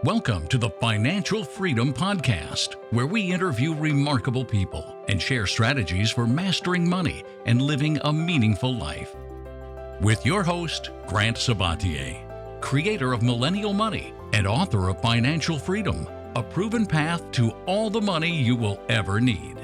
Welcome to the Financial Freedom Podcast, where we interview remarkable people and share strategies for mastering money and living a meaningful life. With your host, Grant Sabatier, creator of Millennial Money and author of Financial Freedom, a proven path to all the money you will ever need.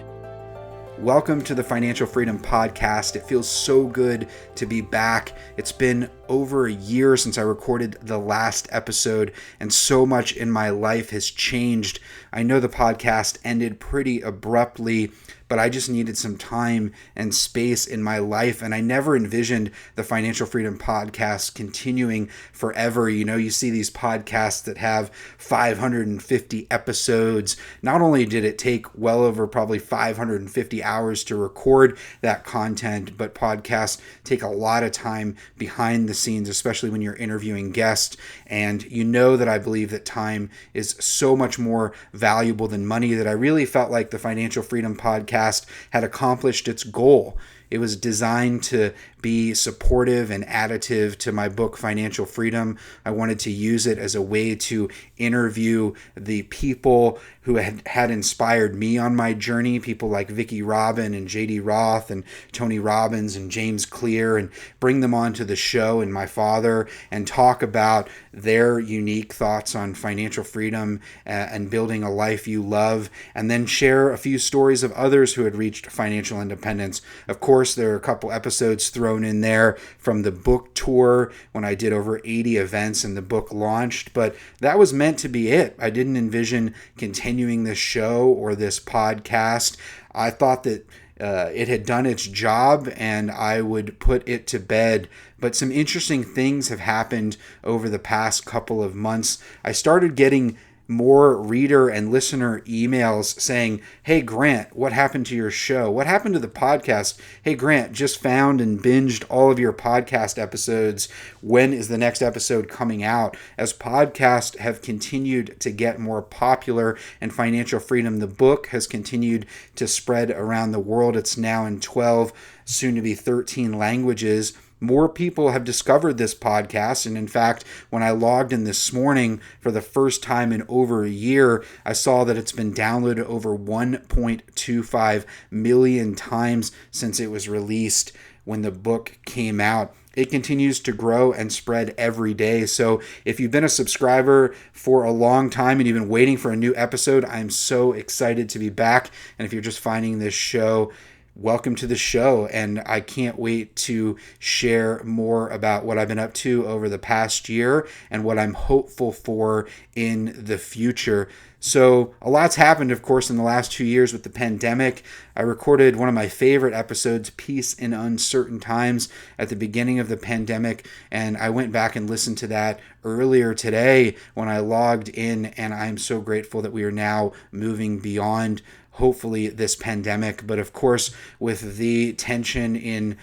Welcome to the Financial Freedom Podcast. It feels so good to be back. It's been over a year since I recorded the last episode, and so much in my life has changed. I know the podcast ended pretty abruptly, but I just needed some time and space in my life, and I never envisioned the Financial Freedom Podcast continuing forever. You know, you see these podcasts that have 550 episodes. Not only did it take well over probably 550 hours to record that content, but podcasts take a lot of time behind the scenes, especially when you're interviewing guests. And you know that I believe that time is so much more valuable than money, that I really felt like the Financial Freedom Podcast had accomplished its goal. It was designed to be supportive and additive to my book, Financial Freedom. I wanted to use it as a way to interview the people who had inspired me on my journey, people like Vicki Robin and J.D. Roth and Tony Robbins and James Clear, and bring them onto the show and my father and talk about their unique thoughts on financial freedom and building a life you love, and then share a few stories of others who had reached financial independence. Of course, there are a couple episodes thrown in there from the book tour when I did over 80 events and the book launched, but that was meant to be it. I didn't envision continuing this show or this podcast. I thought that it had done its job and I would put it to bed. But some interesting things have happened over the past couple of months. I started getting more reader and listener emails saying, "Hey Grant, what happened to your show? What happened to the podcast? Hey Grant, just found and binged all of your podcast episodes. When is the next episode coming out?" As podcasts have continued to get more popular and Financial Freedom, the book, has continued to spread around the world. It's now in 12, soon to be 13 languages. More people have discovered this podcast, and in fact, when I logged in this morning for the first time in over a year, I saw that it's been downloaded over 1.25 million times since it was released when the book came out. It continues to grow and spread every day. So if you've been a subscriber for a long time and you've been waiting for a new episode, I'm so excited to be back. And if you're just finding this show, welcome to the show, and I can't wait to share more about what I've been up to over the past year and what I'm hopeful for in the future. So a lot's happened, of course, in the last 2 years with the pandemic. I recorded one of my favorite episodes, Peace in Uncertain Times, at the beginning of the pandemic, and I went back and listened to that earlier today when I logged in, and I'm so grateful that we are now moving beyond, hopefully, this pandemic. But of course, with the tension in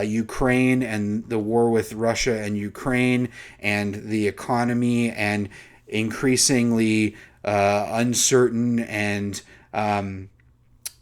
Ukraine and the war with Russia and Ukraine and the economy and increasingly uncertain and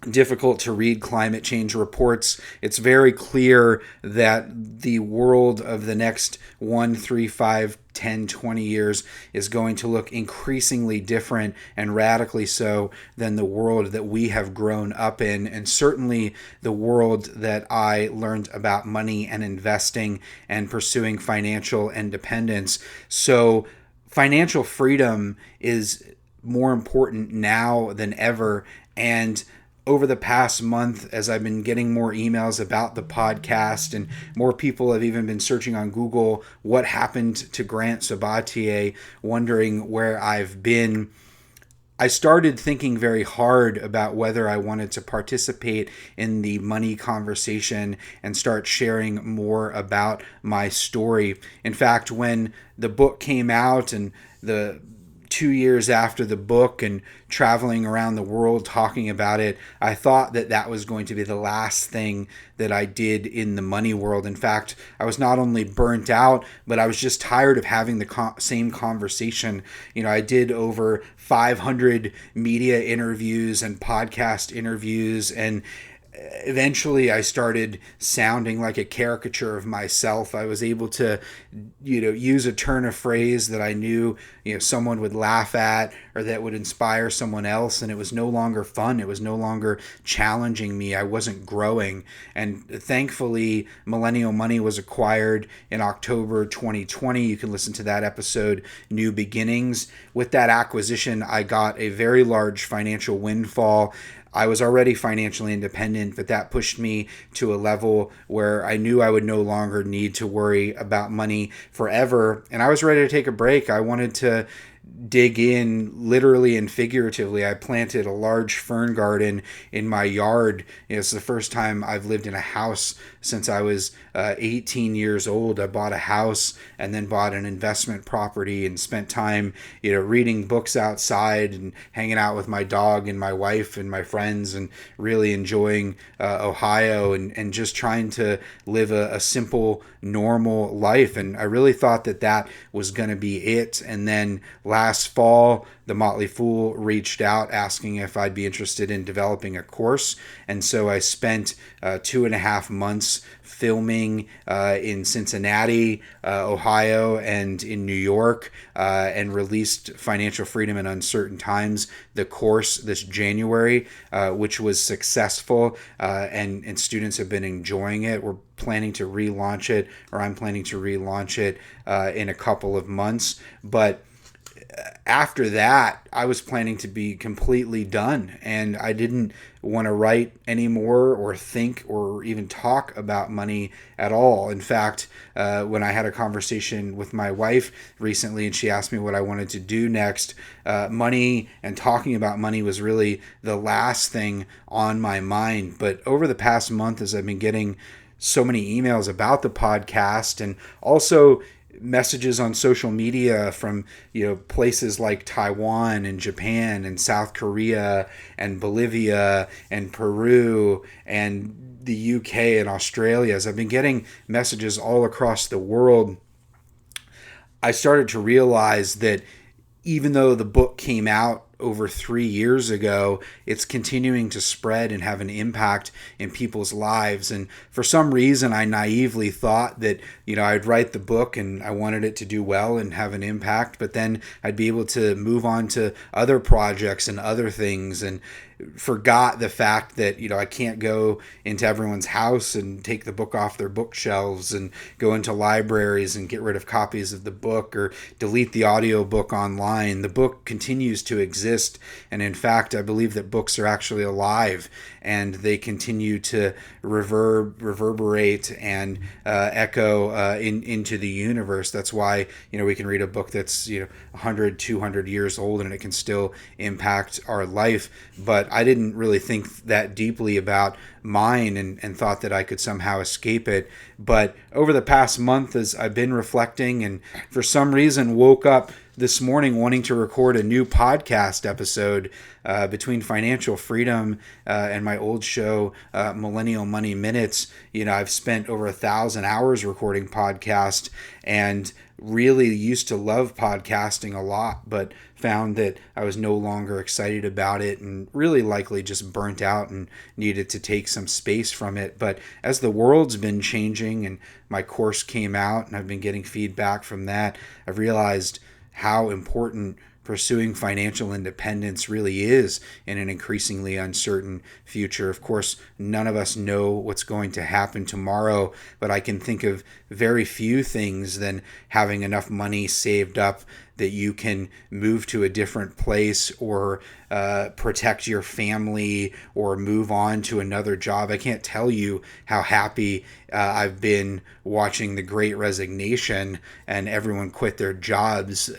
difficult to read climate change reports, it's very clear that the world of the next 1, 3, 5, 10, 20 years is going to look increasingly different and radically so than the world that we have grown up in, and certainly the world that I learned about money and investing and pursuing financial independence. So financial freedom is more important now than ever. And over the past month, as I've been getting more emails about the podcast and more people have even been searching on Google, what happened to Grant Sabatier, wondering where I've been, I started thinking very hard about whether I wanted to participate in the money conversation and start sharing more about my story. In fact, when the book came out and the 2 years after the book and traveling around the world talking about it, I thought that that was going to be the last thing that I did in the money world. In fact, I was not only burnt out, but I was just tired of having the same conversation. You know, I did over 500 media interviews and podcast interviews, and eventually I started sounding like a caricature of myself. I was able to, use a turn of phrase that I knew, someone would laugh at or that would inspire someone else. And it was no longer fun. It was no longer challenging me. I wasn't growing. And thankfully, Millennial Money was acquired in October 2020. You can listen to that episode, New Beginnings. With that acquisition, I got a very large financial windfall. I was already financially independent, but that pushed me to a level where I knew I would no longer need to worry about money forever. And I was ready to take a break. I wanted to dig in literally and figuratively. I planted a large fern garden in my yard. It's the first time I've lived in a house since I was 18 years old. I bought a house and then bought an investment property and spent time, reading books outside and hanging out with my dog and my wife and my friends and really enjoying Ohio and just trying to live a simple, normal life. And I really thought that was going to be it. And then last fall, the Motley Fool reached out asking if I'd be interested in developing a course. And so I spent 2.5 months filming in Cincinnati, Ohio, and in New York, and released Financial Freedom in Uncertain Times, the course, this January, which was successful, and students have been enjoying it. We're planning to relaunch it, or I'm planning to relaunch it in a couple of months. But after that, I was planning to be completely done, and I didn't want to write anymore or think or even talk about money at all. In fact, when I had a conversation with my wife recently and she asked me what I wanted to do next, money and talking about money was really the last thing on my mind. But over the past month, as I've been getting so many emails about the podcast and also messages on social media from places like Taiwan and Japan and South Korea and Bolivia and Peru and the UK and Australia, as I've been getting messages all across the world, I started to realize that even though the book came out over 3 years ago, it's continuing to spread and have an impact in people's lives. And for some reason, I naively thought that, I'd write the book and I wanted it to do well and have an impact, but then I'd be able to move on to other projects and other things, and forgot the fact that, I can't go into everyone's house and take the book off their bookshelves and go into libraries and get rid of copies of the book or delete the audiobook online. The book continues to exist. And in fact, I believe that books are actually alive and they continue to reverberate and echo into the universe. That's why, we can read a book that's, 100, 200 years old and it can still impact our life. But I didn't really think that deeply about mine and thought that I could somehow escape it. But over the past month, as I've been reflecting and for some reason woke up this morning wanting to record a new podcast episode between Financial Freedom and my old show, Millennial Money Minutes. I've spent over 1,000 hours recording podcast and really used to love podcasting a lot, but found that I was no longer excited about it and really likely just burnt out and needed to take some space from it. But as the world's been changing and my course came out and I've been getting feedback from that, I've realized how important pursuing financial independence really is in an increasingly uncertain future. Of course, none of us know what's going to happen tomorrow, but I can think of very few things than having enough money saved up that you can move to a different place or protect your family or move on to another job. I can't tell you how happy I've been watching The Great Resignation and everyone quit their jobs.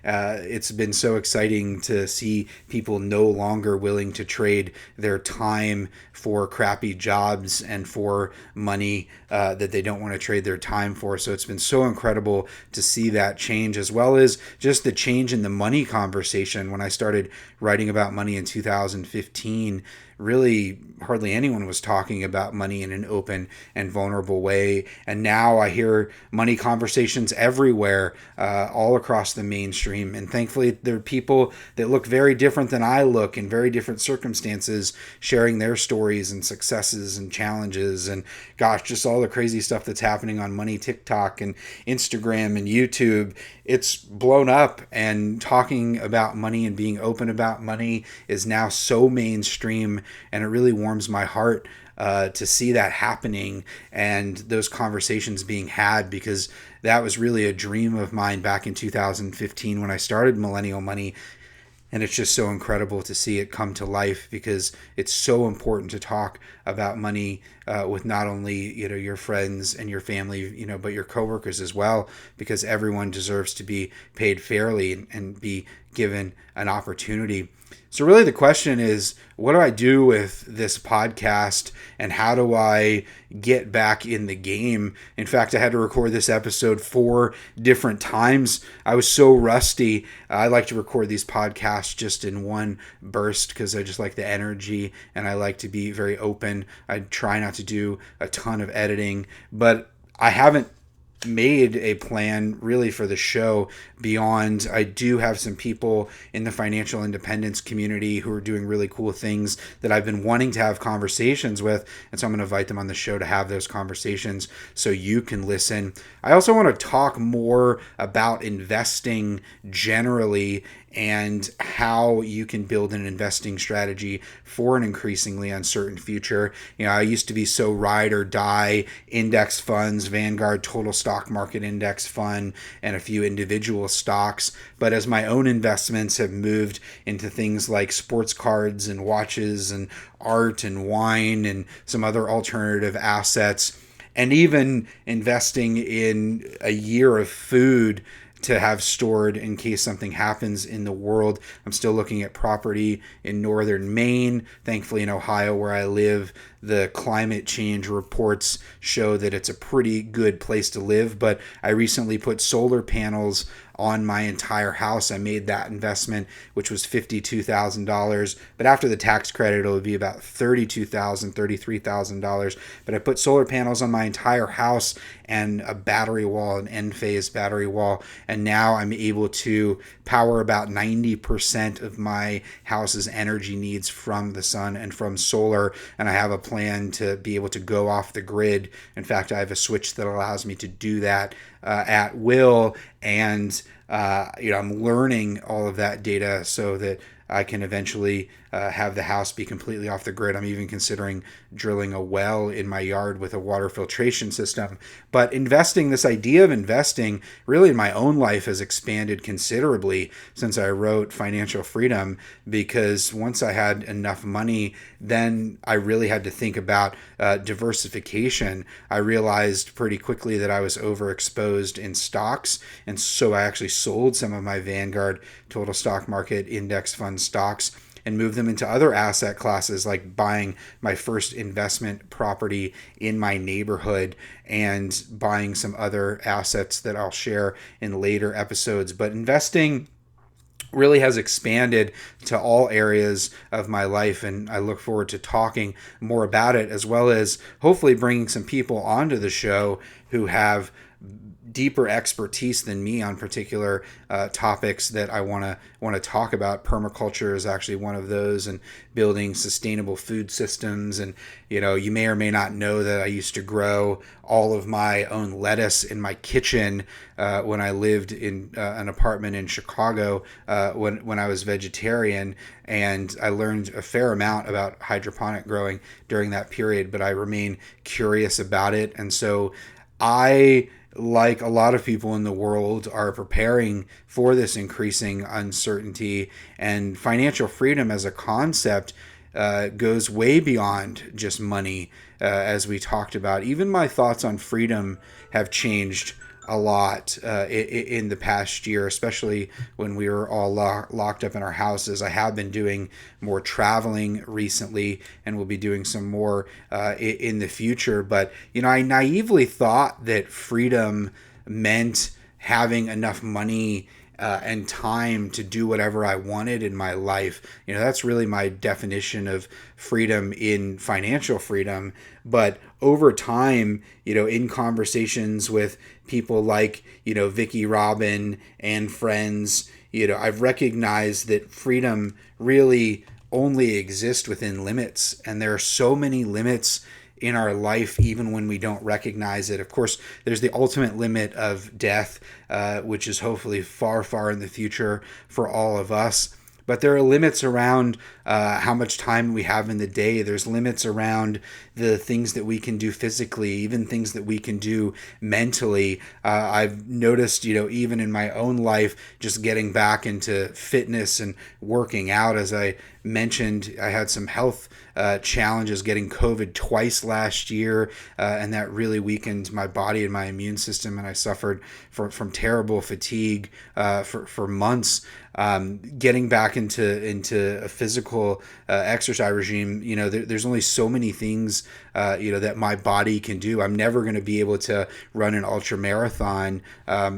It's been so exciting to see people no longer willing to trade their time for crappy jobs and for money that they don't want to trade their time for. So it's been so incredible to see that change, as well as just the change in the money conversation. When I started writing about money in 2015, really hardly anyone was talking about money in an open and vulnerable way. And now I hear money conversations everywhere, all across the mainstream. And thankfully, there are people that look very different than I look in very different circumstances, sharing their stories and successes and challenges. And gosh, just all the crazy stuff that's happening on money TikTok and Instagram and YouTube. It's blown up, and talking about money and being open about money is now so mainstream, and it really warms my heart to see that happening and those conversations being had, because that was really a dream of mine back in 2015 when I started Millennial Money. And it's just so incredible to see it come to life, because it's so important to talk about money with not only your friends and your family, but your coworkers as well, because everyone deserves to be paid fairly and be given an opportunity. So really the question is, what do I do with this podcast, and how do I get back in the game? In fact, I had to record this episode 4 different times. I was so rusty. I like to record these podcasts just in one burst because I just like the energy, and I like to be very open. I try not to do a ton of editing, but I haven't made a plan really for the show beyond I do have some people in the financial independence community who are doing really cool things that I've been wanting to have conversations with, and so I'm going to invite them on the show to have those conversations so you can listen. I also want to talk more about investing generally and how you can build an investing strategy for an increasingly uncertain future. I used to be so ride or die index funds, Vanguard Total Stock Market Index Fund, and a few individual stocks. But as my own investments have moved into things like sports cards and watches and art and wine and some other alternative assets, and even investing in a year of food to have stored in case something happens in the world. I'm still looking at property in northern Maine. Thankfully, in Ohio, where I live, the climate change reports show that it's a pretty good place to live. But I recently put solar panels on my entire house. I made that investment, which was $52,000. But after the tax credit, it would be about $32,000, $33,000. But I put solar panels on my entire house and a battery wall, an end-phase battery wall. And now I'm able to power about 90% of my house's energy needs from the sun and from solar. And I have a plan to be able to go off the grid. In fact, I have a switch that allows me to do that at will, and I'm learning all of that data so that I can eventually have the house be completely off the grid. I'm even considering drilling a well in my yard with a water filtration system. But this idea of investing really in my own life has expanded considerably since I wrote Financial Freedom, because once I had enough money, then I really had to think about diversification. I realized pretty quickly that I was overexposed in stocks, and so I actually sold some of my Vanguard Total Stock Market Index Fund stocks and move them into other asset classes, like buying my first investment property in my neighborhood and buying some other assets that I'll share in later episodes. But investing really has expanded to all areas of my life, and I look forward to talking more about it, as well as hopefully bringing some people onto the show who have deeper expertise than me on particular topics that I want to talk about. Permaculture is actually one of those, and building sustainable food systems. And you may or may not know that I used to grow all of my own lettuce in my kitchen when I lived in an apartment in Chicago when I was vegetarian, and I learned a fair amount about hydroponic growing during that period, but I remain curious about it. And so I, like a lot of people in the world, are preparing for this increasing uncertainty. And financial freedom as a concept goes way beyond just money, as we talked about. Even my thoughts on freedom have changed a lot in the past year, especially when we were all locked up in our houses. I have been doing more traveling recently, and will be doing some more in the future. But I naively thought that freedom meant having enough money and time to do whatever I wanted in my life. That's really my definition of freedom in financial freedom. But over time, in conversations with people like, Vicky Robin and friends, I've recognized that freedom really only exists within limits. And there are so many limits in our life, even when we don't recognize it. Of course, there's the ultimate limit of death, which is hopefully far, far in the future for all of us. But there are limits around how much time we have in the day. There's limits around the things that we can do physically, even things that we can do mentally. I've noticed, even in my own life, just getting back into fitness and working out. As I mentioned, I had some health challenges, getting COVID twice last year, and that really weakened my body and my immune system, and I suffered from terrible fatigue for months. Getting back into a physical exercise regime, there's only so many things that my body can do. I'm never going to be able to run an ultra marathon.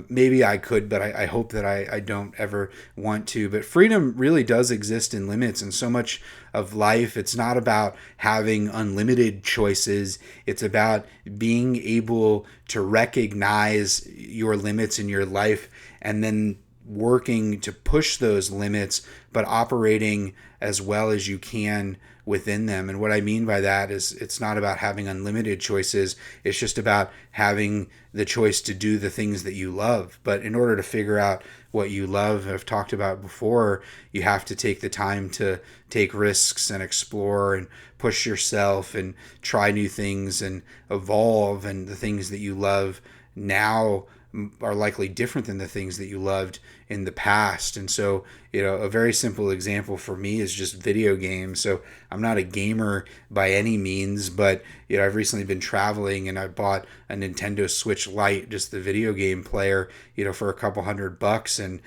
Maybe I could, but I hope that I don't ever want to. But freedom really does exist in limits, and so much of life, it's not about having unlimited choices. It's about being able to recognize your limits in your life and then working to push those limits, but operating as well as you can within them. And what I mean by that is it's not about having unlimited choices. It's just about having the choice to do the things that you love. But in order to figure out what you love, I've talked about before, you have to take the time to take risks and explore and push yourself and try new things and evolve. And the things that you love now are likely different than the things that you loved in the past. And so, a very simple example for me is just video games. So I'm not a gamer by any means, but, I've recently been traveling and I bought a Nintendo Switch Lite, just the video game player, for a couple $100. And,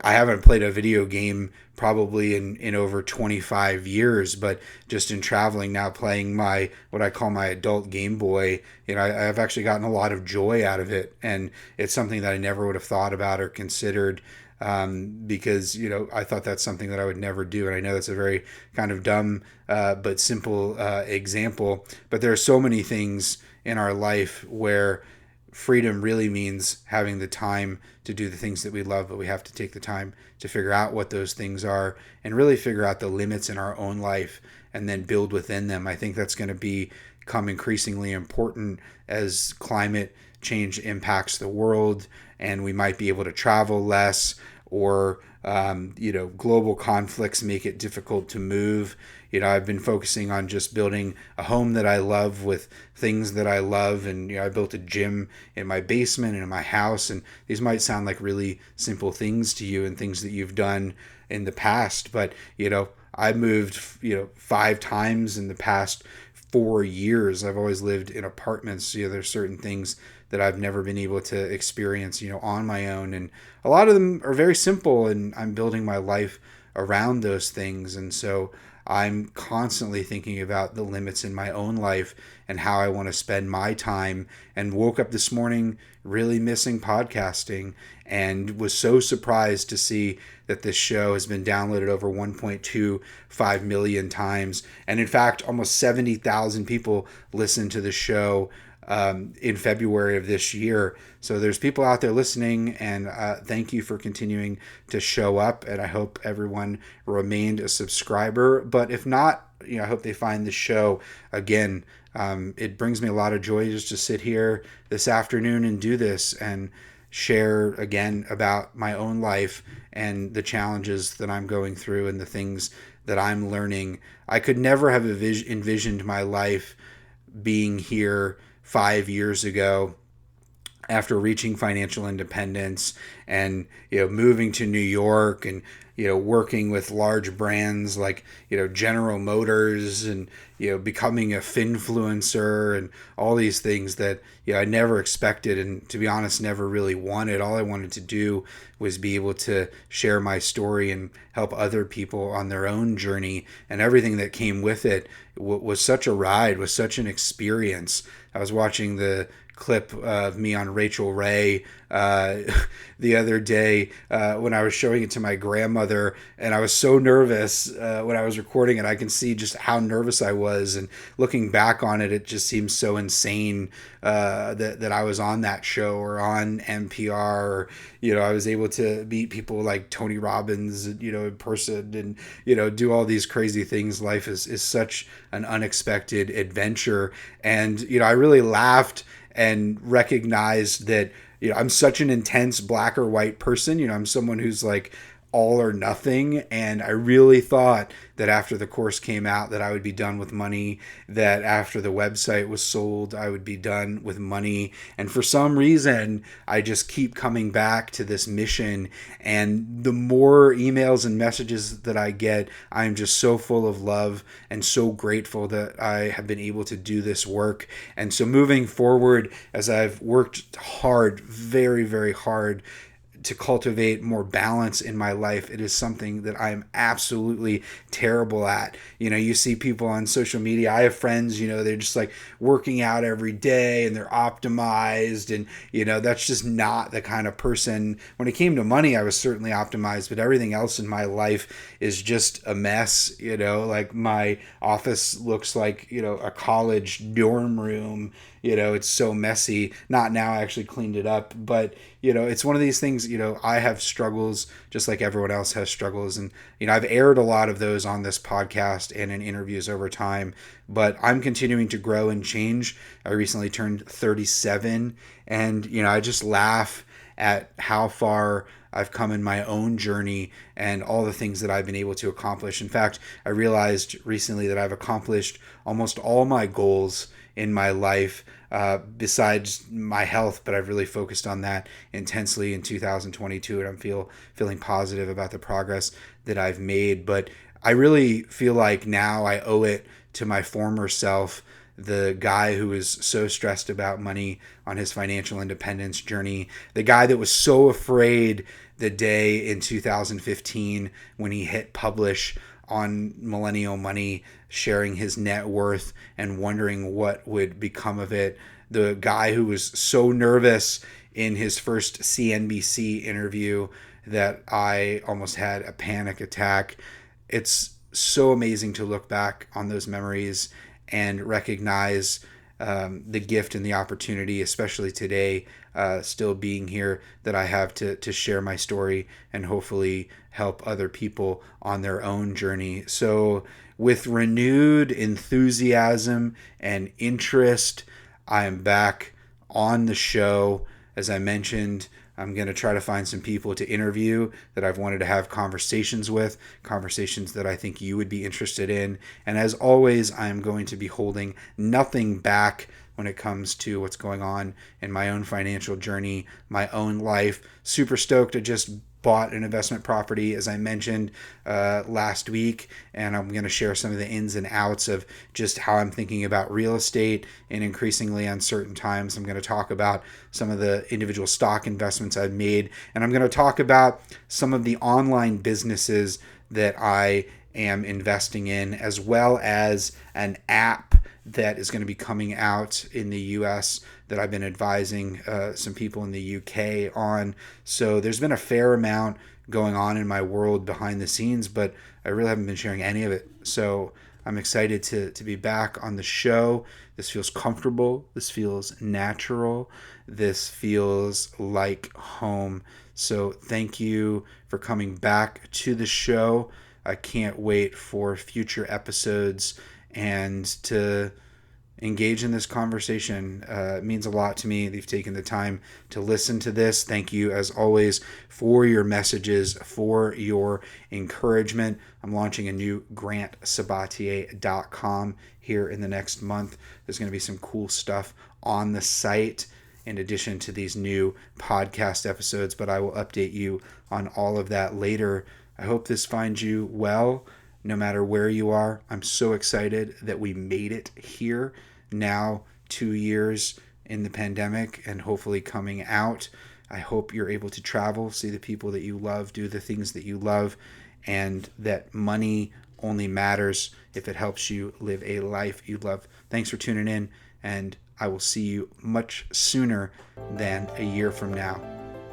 I haven't played a video game probably in over 25 years, but just in traveling now, playing what I call my adult Game Boy, I've actually gotten a lot of joy out of it. And it's something that I never would have thought about or considered, because, I thought that's something that I would never do. And I know that's a very kind of dumb, but simple example, but there are so many things in our life where freedom really means having the time to do the things that we love, but we have to take the time to figure out what those things are and really figure out the limits in our own life and then build within them. I think that's going to become increasingly important as climate change impacts the world and we might be able to travel less, or global conflicts make it difficult to move. I've been focusing on just building a home that I love with things that I love. And, I built a gym in my basement and in my house. And these might sound like really simple things to you and things that you've done in the past. But, I moved, 5 times in the past 4 years. I've always lived in apartments. There's certain things that I've never been able to experience, on my own. And a lot of them are very simple, and I'm building my life around those things. And so I'm constantly thinking about the limits in my own life and how I want to spend my time, and woke up this morning really missing podcasting and was so surprised to see that this show has been downloaded over 1.25 million times. And in fact, almost 70,000 people listened to the show in February of this year. So there's people out there listening, and thank you for continuing to show up. And I hope everyone remained a subscriber. But if not, I hope they find the show. Again, it brings me a lot of joy just to sit here this afternoon and do this and share again about my own life and the challenges that I'm going through and the things that I'm learning. I could never have envisioned my life being here 5 years ago after reaching financial independence and, moving to New York and, working with large brands like, General Motors and, becoming a finfluencer and all these things that, I never expected and, to be honest, never really wanted. All I wanted to do was be able to share my story and help other people on their own journey, and everything that came with it was such a ride, was such an experience. I was watching the clip of me on Rachel Ray the other day when I was showing it to my grandmother, and I was so nervous when I was recording it. I can see just how nervous I was, and looking back on it, it just seems so insane that I was on that show or on NPR, or I was able to meet people like Tony Robbins, in person, and do all these crazy things. Life is such an unexpected adventure, and I really laughed and recognized that I'm such an intense black or white person. I'm someone who's like all or nothing, and I really thought that after the course came out that I would be done with money, that after the website was sold I would be done with money, and for some reason I just keep coming back to this mission. And the more emails and messages that I get, I'm just so full of love and so grateful that I have been able to do this work. And so moving forward, as I've worked hard, very, very hard, to cultivate more balance in my life, it is something that I'm absolutely terrible at. You see people on social media. I have friends, they're just like working out every day and they're optimized, and that's just not the kind of person. When it came to money, I was certainly optimized, but everything else in my life is just a mess. Like my office looks like a college dorm room. It's so messy. Not now, I actually cleaned it up, but it's one of these things. I have struggles just like everyone else has struggles, and I've aired a lot of those on this podcast and in interviews over time, but I'm continuing to grow and change. I recently turned 37, and I just laugh at how far I've come in my own journey and all the things that I've been able to accomplish. In fact, I realized recently that I've accomplished almost all my goals in my life, besides my health, but I've really focused on that intensely in 2022, and I'm feeling positive about the progress that I've made. But I really feel like now I owe it to my former self, the guy who was so stressed about money on his financial independence journey, the guy that was so afraid the day in 2015 when he hit publish on Millennial Money, sharing his net worth and wondering what would become of it. The guy who was so nervous in his first CNBC interview that I almost had a panic attack. It's so amazing to look back on those memories and recognize the gift and the opportunity, especially today, still being here, that I have to share my story and hopefully help other people on their own journey. So with renewed enthusiasm and interest, I am back on the show. As I mentioned, I'm going to try to find some people to interview that I've wanted to have conversations with, conversations that I think you would be interested in. And as always, I am going to be holding nothing back when it comes to what's going on in my own financial journey, my own life. Super stoked. I just bought an investment property, as I mentioned last week, and I'm going to share some of the ins and outs of just how I'm thinking about real estate in increasingly uncertain times. I'm going to talk about some of the individual stock investments I've made, and I'm going to talk about some of the online businesses that I am investing in, as well as an app that is going to be coming out in the US that I've been advising some people in the UK on. So there's been a fair amount going on in my world behind the scenes, but I really haven't been sharing any of it. So I'm excited to be back on the show. This feels comfortable. This feels natural. This feels like home. So thank you for coming back to the show. I can't wait for future episodes and to engage in this conversation. It means a lot to me that you've taken the time to listen to this. Thank you, as always, for your messages, for your encouragement. I'm launching a new GrantSabatier.com here in the next month. There's going to be some cool stuff on the site in addition to these new podcast episodes, but I will update you on all of that later. I hope this finds you well, no matter where you are. I'm so excited that we made it here now, 2 years in the pandemic and hopefully coming out. I hope you're able to travel, see the people that you love, do the things that you love, and that money only matters if it helps you live a life you love. Thanks for tuning in, and I will see you much sooner than a year from now.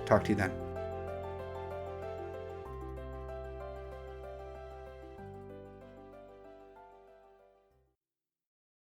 Talk to you then.